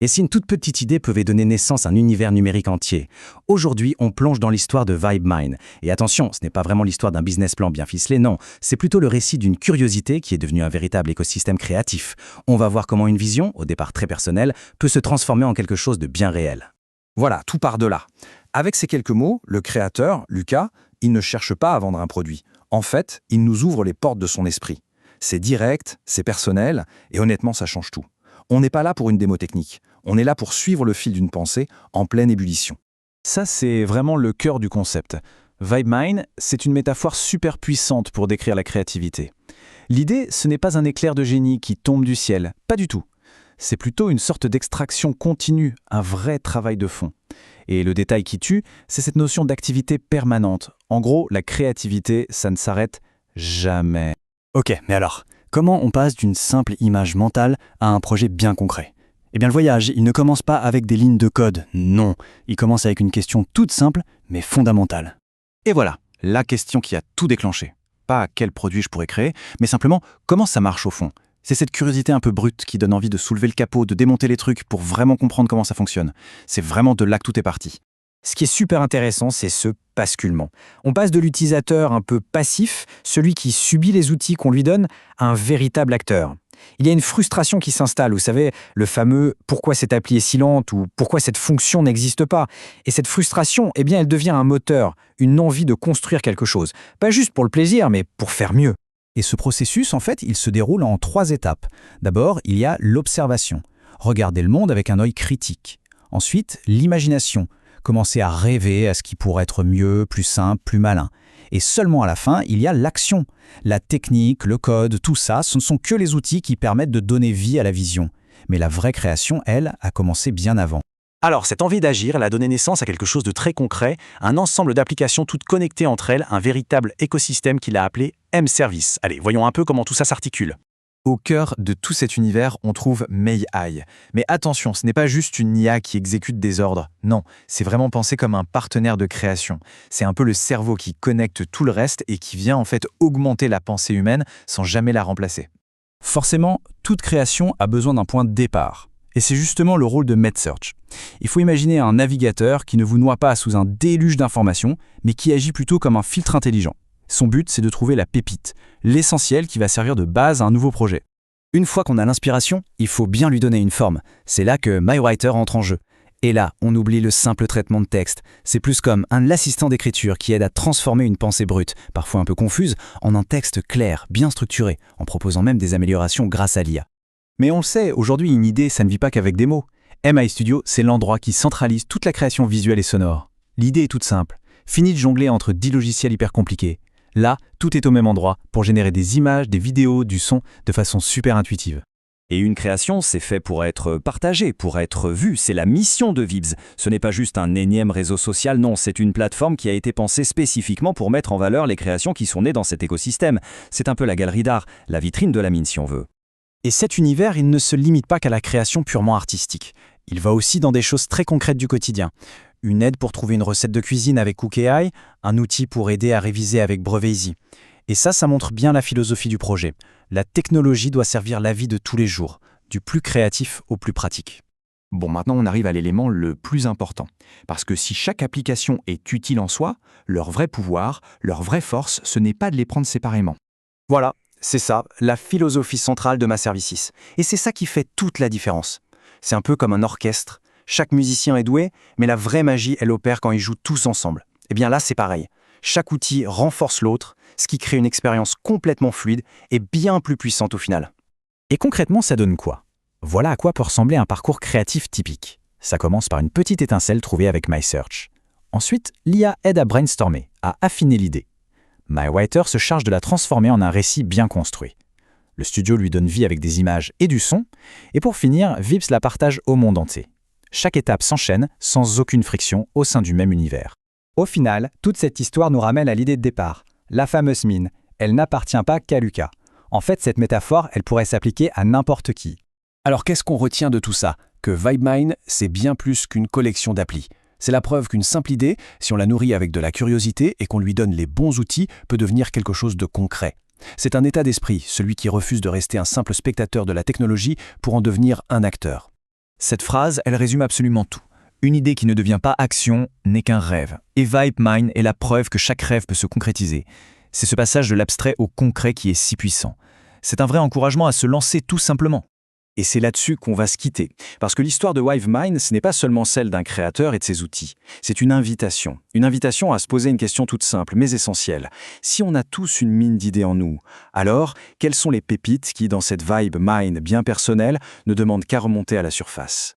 Et si une toute petite idée pouvait donner naissance à un univers numérique entier? Aujourd'hui, on plonge dans l'histoire de VibeMind. Et attention, ce n'est pas vraiment l'histoire d'un business plan bien ficelé, non. C'est plutôt le récit d'une curiosité qui est devenue un véritable écosystème créatif. On va voir comment une vision, au départ très personnelle, peut se transformer en quelque chose de bien réel. Voilà, tout part de là. Avec ces quelques mots, le créateur, Lucas, il ne cherche pas à vendre un produit. En fait, il nous ouvre les portes de son esprit. C'est direct, c'est personnel, et honnêtement, ça change tout. On n'est pas là pour une démo technique. On est là pour suivre le fil d'une pensée en pleine ébullition. Ça, c'est vraiment le cœur du concept. VibeMind, c'est une métaphore super puissante pour décrire la créativité. L'idée, ce n'est pas un éclair de génie qui tombe du ciel, pas du tout. C'est plutôt une sorte d'extraction continue, un vrai travail de fond. Et le détail qui tue, c'est cette notion d'activité permanente. En gros, la créativité, ça ne s'arrête jamais. Ok, mais alors, comment on passe d'une simple image mentale à un projet bien concret? Eh bien le voyage, il ne commence pas avec des lignes de code, non. Il commence avec une question toute simple, mais fondamentale. Et voilà, la question qui a tout déclenché. Pas quel produit je pourrais créer, mais simplement comment ça marche au fond. C'est cette curiosité un peu brute qui donne envie de soulever le capot, de démonter les trucs pour vraiment comprendre comment ça fonctionne. C'est vraiment de là que tout est parti. Ce qui est super intéressant, c'est ce basculement. On passe de l'utilisateur un peu passif, celui qui subit les outils qu'on lui donne, à un véritable acteur. Il y a une frustration qui s'installe, vous savez, le fameux « pourquoi cette appli est si lente » ou « pourquoi cette fonction n'existe pas ?» Et cette frustration, eh bien, elle devient un moteur, une envie de construire quelque chose. Pas juste pour le plaisir, mais pour faire mieux. Et ce processus, en fait, il se déroule en 3 étapes. D'abord, il y a l'observation. Regarder le monde avec un œil critique. Ensuite, l'imagination. Commencer à rêver à ce qui pourrait être mieux, plus simple, plus malin. Et seulement à la fin, il y a l'action. La technique, le code, tout ça, ce ne sont que les outils qui permettent de donner vie à la vision. Mais la vraie création, elle, a commencé bien avant. Alors, cette envie d'agir, elle a donné naissance à quelque chose de très concret, un ensemble d'applications toutes connectées entre elles, un véritable écosystème qu'il a appelé M-Service. Allez, voyons un peu comment tout ça s'articule. Au cœur de tout cet univers, on trouve May.ai. Mais attention, ce n'est pas juste une IA qui exécute des ordres. Non, c'est vraiment pensé comme un partenaire de création. C'est un peu le cerveau qui connecte tout le reste et qui vient en fait augmenter la pensée humaine sans jamais la remplacer. Forcément, toute création a besoin d'un point de départ. Et c'est justement le rôle de MedSearch. Il faut imaginer un navigateur qui ne vous noie pas sous un déluge d'informations, mais qui agit plutôt comme un filtre intelligent. Son but, c'est de trouver la pépite, l'essentiel qui va servir de base à un nouveau projet. Une fois qu'on a l'inspiration, il faut bien lui donner une forme. C'est là que MyWriter entre en jeu. Et là, on oublie le simple traitement de texte. C'est plus comme un assistant d'écriture qui aide à transformer une pensée brute, parfois un peu confuse, en un texte clair, bien structuré, en proposant même des améliorations grâce à l'IA. Mais on le sait, aujourd'hui, une idée, ça ne vit pas qu'avec des mots. MI Studio, c'est l'endroit qui centralise toute la création visuelle et sonore. L'idée est toute simple. Fini de jongler entre 10 logiciels hyper compliqués. Là, tout est au même endroit pour générer des images, des vidéos, du son de façon super intuitive. Et une création, c'est fait pour être partagé, pour être vu. C'est la mission de Vibes. Ce n'est pas juste un énième réseau social, non, c'est une plateforme qui a été pensée spécifiquement pour mettre en valeur les créations qui sont nées dans cet écosystème. C'est un peu la galerie d'art, la vitrine de la mine si on veut. Et cet univers, il ne se limite pas qu'à la création purement artistique. Il va aussi dans des choses très concrètes du quotidien. Une aide pour trouver une recette de cuisine avec Cook.ai, un outil pour aider à réviser avec Brevizy. Et ça montre bien la philosophie du projet. La technologie doit servir la vie de tous les jours, du plus créatif au plus pratique. Bon, maintenant on arrive à l'élément le plus important. Parce que si chaque application est utile en soi, leur vrai pouvoir, leur vraie force, ce n'est pas de les prendre séparément. Voilà, c'est ça, la philosophie centrale de MyServices. Et c'est ça qui fait toute la différence. C'est un peu comme un orchestre. Chaque musicien est doué, mais la vraie magie, elle opère quand ils jouent tous ensemble. Et bien là, c'est pareil. Chaque outil renforce l'autre, ce qui crée une expérience complètement fluide et bien plus puissante au final. Et concrètement, ça donne quoi? Voilà à quoi peut ressembler un parcours créatif typique. Ça commence par une petite étincelle trouvée avec MySearch. Ensuite, l'IA aide à brainstormer, à affiner l'idée. MyWriter se charge de la transformer en un récit bien construit. Le studio lui donne vie avec des images et du son. Et pour finir, Vibes la partage au monde entier. Chaque étape s'enchaîne sans aucune friction au sein du même univers. Au final, toute cette histoire nous ramène à l'idée de départ. La fameuse mine, elle n'appartient pas qu'à Lucas. En fait, cette métaphore, elle pourrait s'appliquer à n'importe qui. Alors qu'est-ce qu'on retient de tout ça? Que VibeMind, c'est bien plus qu'une collection d'applis. C'est la preuve qu'une simple idée, si on la nourrit avec de la curiosité et qu'on lui donne les bons outils, peut devenir quelque chose de concret. C'est un état d'esprit, celui qui refuse de rester un simple spectateur de la technologie pour en devenir un acteur. Cette phrase, elle résume absolument tout. Une idée qui ne devient pas action n'est qu'un rêve. Et VibeMind est la preuve que chaque rêve peut se concrétiser. C'est ce passage de l'abstrait au concret qui est si puissant. C'est un vrai encouragement à se lancer tout simplement. Et c'est là-dessus qu'on va se quitter. Parce que l'histoire de VibeMind, ce n'est pas seulement celle d'un créateur et de ses outils. C'est une invitation. Une invitation à se poser une question toute simple, mais essentielle. Si on a tous une mine d'idées en nous, alors, quelles sont les pépites qui, dans cette VibeMind bien personnelle, ne demandent qu'à remonter à la surface ?